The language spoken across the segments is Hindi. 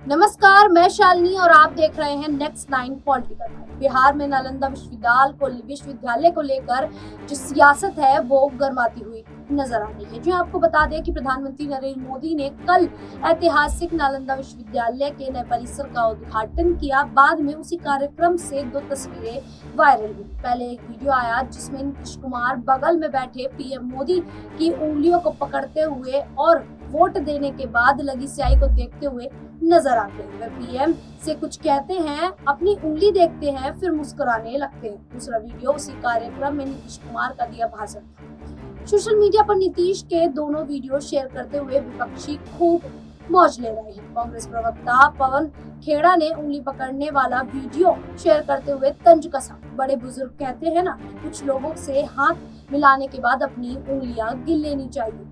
नमस्कार, मैं शालिनी और आप देख रहे हैं नेक्स्ट 9 पॉलिटिकल लाइव। बिहार में नालंदा विश्वविद्यालय को लेकर जो सियासत है वो गर्माती हुई नजर आ रही है। जो आपको बता दें कि प्रधानमंत्री नरेंद्र मोदी ने कल ऐतिहासिक नालंदा विश्वविद्यालय के नए परिसर का उद्घाटन किया। बाद में उसी कार्यक्रम से 2 तस्वीरें वायरल हुई। पहले एक वीडियो आया जिसमें नीतीश कुमार बगल में बैठे पीएम मोदी की उंगलियों को पकड़ते हुए और वोट देने के बाद लगी स्याही को देखते हुए नजर आते हैं। वे पीएम से कुछ कहते हैं, अपनी उंगली देखते हैं, फिर मुस्कुराने लगते हैं। दूसरा वीडियो उसी कार्यक्रम में नीतीश कुमार का दिया भाषण था। सोशल मीडिया पर नीतीश के दोनों वीडियो शेयर करते हुए विपक्षी खूब मौज ले रहे हैं। कांग्रेस प्रवक्ता पवन खेड़ा ने उंगली पकड़ने वाला वीडियो शेयर करते हुए तंज कसा। बड़े बुजुर्ग कहते हैं ना, कुछ लोगों से हाथ मिलाने के बाद अपनी उंगलियां गिन लेनी चाहिए।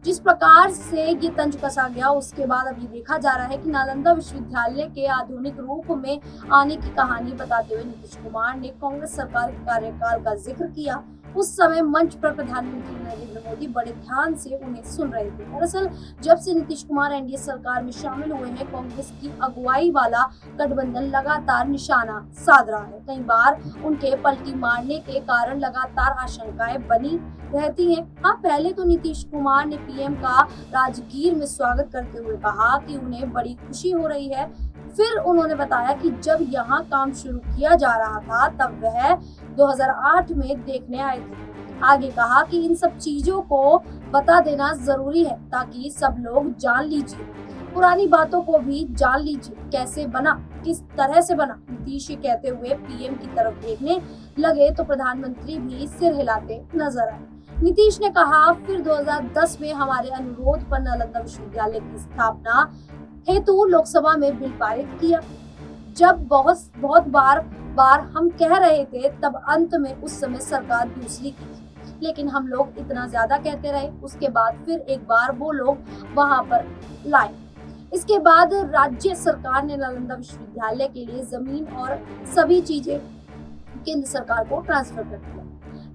जिस प्रकार से ये तंज कसा गया, उसके बाद अब ये देखा जा रहा है कि नालंदा विश्वविद्यालय के आधुनिक रूप में आने की कहानी बताते हुए नीतीश कुमार ने कांग्रेस सरकार के कार्यकाल का जिक्र किया। उस समय मंच पर प्रधानमंत्री नरेंद्र मोदी बड़े ध्यान से उन्हें सुन रहे थे। दरअसल जब से नीतीश कुमार एनडीए सरकार में शामिल हुए हैं, कांग्रेस की अगुवाई वाला गठबंधन लगातार निशाना साध रहा है। कई बार उनके पलटी मारने के कारण लगातार आशंकाएं बनी रहती हैं। हाँ, पहले तो नीतीश कुमार ने पीएम का राजगीर में स्वागत करते हुए कहा कि उन्हें बड़ी खुशी हो रही है। फिर उन्होंने बताया कि जब यहाँ काम शुरू किया जा रहा था तब वह 2008 में देखने आए थे। आगे कहा कि इन सब चीजों को बता देना जरूरी है ताकि सब लोग जान लीजिए, पुरानी बातों को भी जान लीजिए, कैसे बना, किस तरह से बना। नीतीश कहते हुए पीएम की तरफ देखने लगे तो प्रधानमंत्री भी सिर हिलाते नजर आए। नीतीश ने कहा, फिर 2010 में हमारे अनुरोध पर नालंदा विश्वविद्यालय की स्थापना हेतु लोकसभा में बिल पारित किया। जब बहुत बार हम कह रहे थे, तब अंत में उस समय सरकार दूसरी की थी, लेकिन हम लोग इतना ज्यादा कहते रहे। उसके बाद फिर एक बार वो लोग वहां पर लाए। इसके बाद राज्य सरकार ने नालंदा विश्वविद्यालय के लिए जमीन और सभी चीजें केंद्र सरकार को ट्रांसफर कर दिया।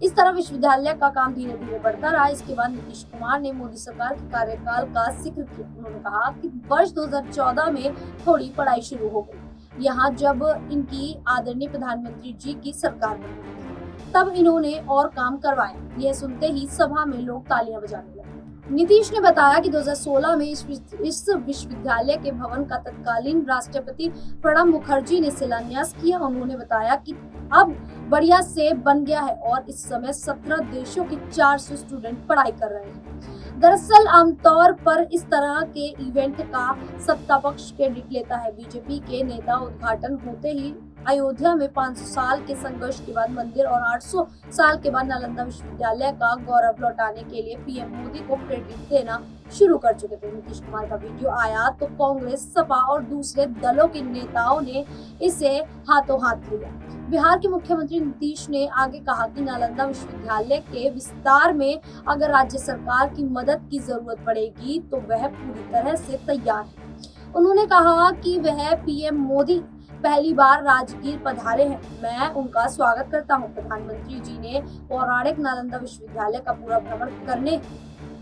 इस तरह विश्वविद्यालय का काम धीरे धीरे बढ़ता रहा। इसके बाद नीतीश कुमार ने मोदी सरकार के कार्यकाल का जिक्र किया। उन्होंने कहा कि वर्ष 2014 में थोड़ी पढ़ाई शुरू हो गई। यहाँ जब इनकी आदरणीय प्रधानमंत्री जी की सरकार बनी, तब इन्होंने और काम करवाया। यह सुनते ही सभा में लोग तालियां बजाने लगे। नीतीश ने बताया कि 2016 में इस विश्वविद्यालय के भवन का तत्कालीन राष्ट्रपति प्रणब मुखर्जी ने शिलान्यास किया। उन्होंने बताया कि अब बढ़िया से बन गया है और इस समय 17 देशों के 400 स्टूडेंट पढ़ाई कर रहे हैं। दरअसल आमतौर पर इस तरह के इवेंट का सत्ता पक्ष क्रेडिट लेता है। बीजेपी के नेता उद्घाटन होते ही अयोध्या में 500 साल के संघर्ष के बाद मंदिर और 800 साल के बाद नालंदा विश्वविद्यालय का गौरव लौटाने के लिए पीएम मोदी को क्रेडिट देना शुरू कर चुके थे। नीतीश कुमार का वीडियो आया तो कांग्रेस, सपा और दूसरे दलों के नेताओं ने इसे हाथों हाथ लिया। बिहार के मुख्यमंत्री नीतीश ने आगे कहा कि नालंदा विश्वविद्यालय के विस्तार में अगर राज्य सरकार की मदद की जरूरत पड़ेगी तो वह पूरी तरह से तैयार है। उन्होंने कहा कि वह पीएम मोदी पहली बार राजगीर पधारे हैं, मैं उनका स्वागत करता हूं। प्रधानमंत्री जी ने पौराणिक नालंदा विश्वविद्यालय का पूरा भ्रमण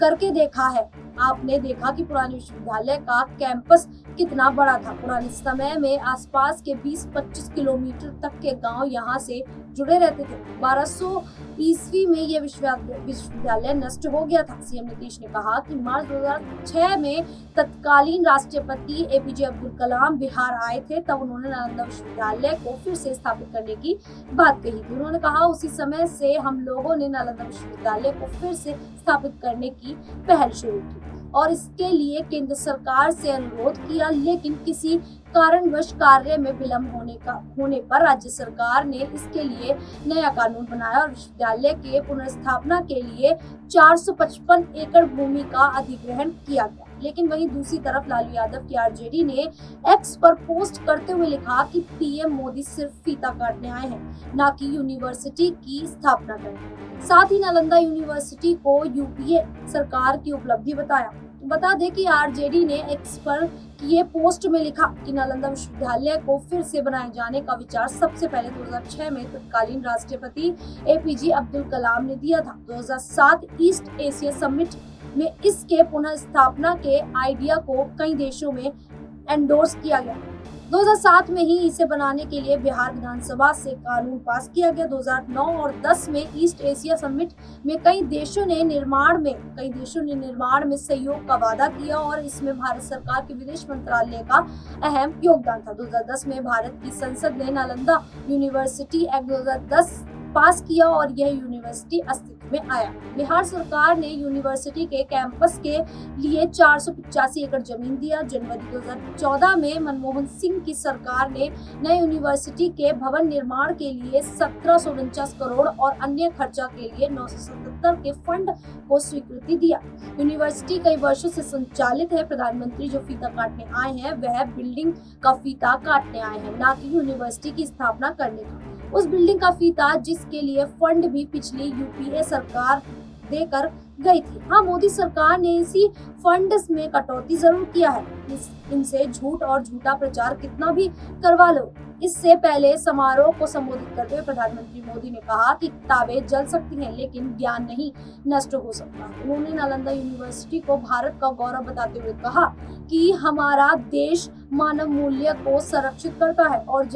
करके देखा है। आपने देखा कि पुराने विश्वविद्यालय का कैंपस कितना बड़ा था। पुराने समय में आसपास के 20-25 किलोमीटर तक के गांव यहां से जुड़े रहते थे। 1200 ईस्वी में यह विश्वविद्यालय नष्ट हो गया था। सीएम नीतीश ने कहा कि मार्च 2006 में तत्कालीन राष्ट्रपति एपीजे अब्दुल कलाम बिहार आए थे, तब उन्होंने नालंदा विश्वविद्यालय को फिर से स्थापित करने की बात कही थी। उन्होंने कहा, उसी समय से हम लोगों ने नालंदा विश्वविद्यालय को फिर से स्थापित करने की पहल शुरू की और इसके लिए केंद्र सरकार से अनुरोध किया, लेकिन किसी कारणवश कार्य में विलंब होने पर राज्य सरकार ने इसके लिए नया कानून बनाया और विश्वविद्यालय के पुनर्स्थापना के लिए 455 एकड़ भूमि का अधिग्रहण किया गया। लेकिन वहीं दूसरी तरफ लालू यादव की आरजेडी ने एक्स पर पोस्ट करते हुए लिखा कि पीएम मोदी सिर्फ फीता काटने आए हैं, न कि यूनिवर्सिटी की स्थापना करने। साथ ही नालंदा यूनिवर्सिटी को यूपीए सरकार की उपलब्धि बताया। बता दें कि आरजेडी ने एक्स पर किए पोस्ट में लिखा कि नालंदा विश्वविद्यालय को फिर से बनाए जाने का विचार सबसे पहले 2006 में तत्कालीन राष्ट्रपति एपीजे अब्दुल कलाम ने दिया था। 2007 ईस्ट एशिया समिट में इसके पुनः स्थापना के आइडिया को कई देशों में एंडोर्स किया गया। 2007 में ही इसे बनाने के लिए बिहार विधानसभा से कानून पास किया गया। 2009 और 10 में ईस्ट एशिया समिट में कई देशों ने निर्माण में सहयोग का वादा किया और इसमें भारत सरकार के विदेश मंत्रालय का अहम योगदान था। 2010 में भारत की संसद ने नालंदा यूनिवर्सिटी एक्ट 2010 पास किया और यह यूनिवर्सिटी अस्तित्व में आया। बिहार सरकार ने यूनिवर्सिटी के कैंपस के लिए 485 एकड़ जमीन दिया। जनवरी 2014 में मनमोहन सिंह की सरकार ने नए यूनिवर्सिटी के भवन निर्माण के लिए 1749 करोड़ और अन्य खर्चा के लिए 977 के फंड को स्वीकृति दिया। यूनिवर्सिटी कई वर्षों से संचालित है। प्रधानमंत्री जो फीता काटने आए हैं वह बिल्डिंग का फीता काटने आए हैं, न कि यूनिवर्सिटी की स्थापना करने का। उस बिल्डिंग का फीता जिसके लिए फंड भी पिछली यूपीए सरकार देकर गई थी। हाँ, मोदी सरकार ने इसी फंड में कटौती जरूर किया है। इनसे झूठ और झूठा प्रचार कितना भी करवा लो। इससे पहले समारोह को संबोधित करते हुए प्रधानमंत्री मोदी ने कहा कि किताबें जल सकती हैं लेकिन ज्ञान नहीं नष्ट हो सकता। उन्होंने नालंदा यूनिवर्सिटी को भारत का गौरव बताते हुए कहा कि हमारा देश मानव मूल्य को संरक्षित करता है और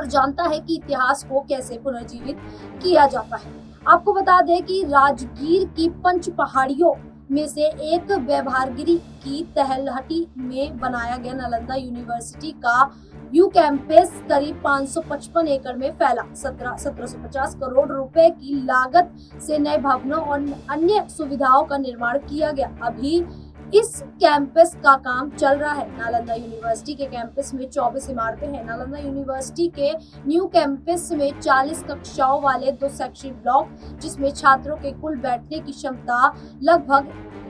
जानता है कि इतिहास को कैसे पुनर्जीवित किया जाता है। आपको बता दें कि राजगीर की पंच पहाड़ियों में से एक व्यवहारगिरी की तलहटी में बनाया गया नालंदा यूनिवर्सिटी का यू कैंपस करीब 555 एकड़ में फैला। 1750 करोड़ रुपए की लागत से नए भवनों और अन्य सुविधाओं का निर्माण किया गया। अभी इस कैंपस का काम चल रहा है। नालंदा यूनिवर्सिटी के कैंपस में 24 इमारतें हैं। नालंदा यूनिवर्सिटी के न्यू कैंपस में 40 कक्षाओं वाले 2 शैक्षणिक ब्लॉक, जिसमें छात्रों के कुल बैठने की क्षमता लगभग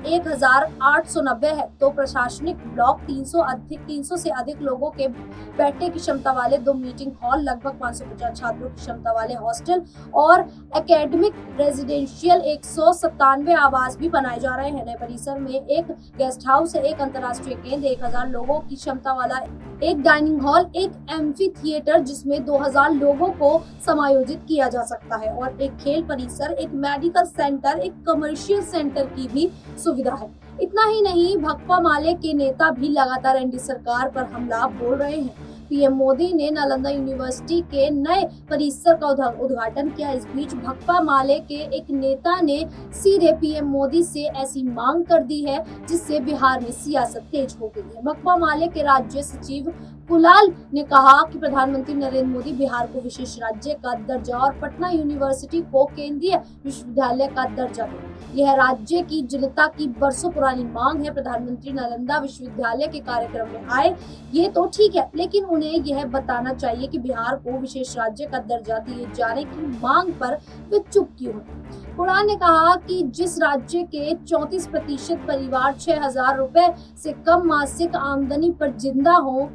1890 है, तो प्रशासनिक ब्लॉक 300 से अधिक लोगों के बैठने की क्षमता वाले 2 मीटिंग हॉल, लगभग 550 छात्रों की क्षमता वाले हॉस्टल और एकेडमिक रेजिडेंशियल 197 आवास भी बनाए जा रहे हैं। नए परिसर में एक गेस्ट हाउस है, एक अंतर्राष्ट्रीय केंद्र, 1000 लोगों की क्षमता वाला एक डाइनिंग हॉल, एक एम्फी थिएटर जिसमें 2000 लोगों को समायोजित किया जा सकता है और एक खेल परिसर, एक मेडिकल सेंटर, एक कमर्शियल सेंटर की भी सुविधा है। इतना ही नहीं, भाकपा माले के नेता भी लगातार एनडीए सरकार पर हमला बोल रहे हैं। पीएम मोदी ने नालंदा यूनिवर्सिटी के नए परिसर का उद्घाटन किया। इस बीच भाकपा माले के एक नेता ने सीधे पीएम मोदी से ऐसी मांग कर दी है जिससे बिहार में सियासत तेज हो गई है। भाकपा माले के राज्य सचिव कुलाल ने कहा कि प्रधानमंत्री नरेंद्र मोदी बिहार को विशेष राज्य का दर्जा और पटना यूनिवर्सिटी को केंद्रीय विश्वविद्यालय का दर्जा दे। यह राज्य की जनता की बरसों पुरानी मांग है। प्रधानमंत्री नालंदा विश्वविद्यालय के कार्यक्रम में आए, ये तो ठीक है, लेकिन उन्हें यह बताना चाहिए कि बिहार को विशेष राज्य का दर्जा दिए जाने की मांग पर वे चुप क्यों हैं। कुलाल ने कहा कि जिस राज्य के 34% परिवार 6000 रुपए से कम मासिक आमदनी पर जिंदा हो,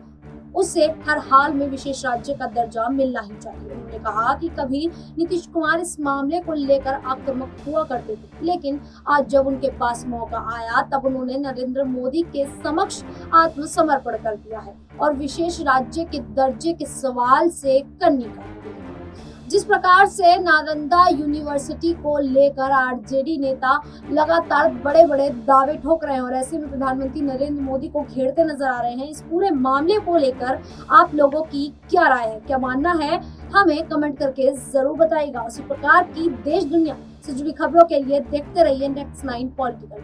उसे हर हाल में विशेष राज्य का दर्जा मिलना ही चाहिए। उन्होंने कहा कि कभी नीतीश कुमार इस मामले को लेकर आक्रामक हुआ करते थे, लेकिन आज जब उनके पास मौका आया तब उन्होंने नरेंद्र मोदी के समक्ष आत्मसमर्पण कर दिया है और विशेष राज्य के दर्जे के सवाल से कन्नी कर दी है। जिस प्रकार से नालंदा यूनिवर्सिटी को लेकर आरजेडी नेता लगातार बड़े बड़े दावे ठोक रहे हैं और ऐसे में प्रधानमंत्री नरेंद्र मोदी को घेरते नजर आ रहे हैं, इस पूरे मामले को लेकर आप लोगों की क्या राय है, क्या मानना है, हमें कमेंट करके जरूर बताइएगा। उसी प्रकार की देश दुनिया से जुड़ी खबरों के लिए देखते रहिए नेक्स्ट 9 पॉलिटिकल।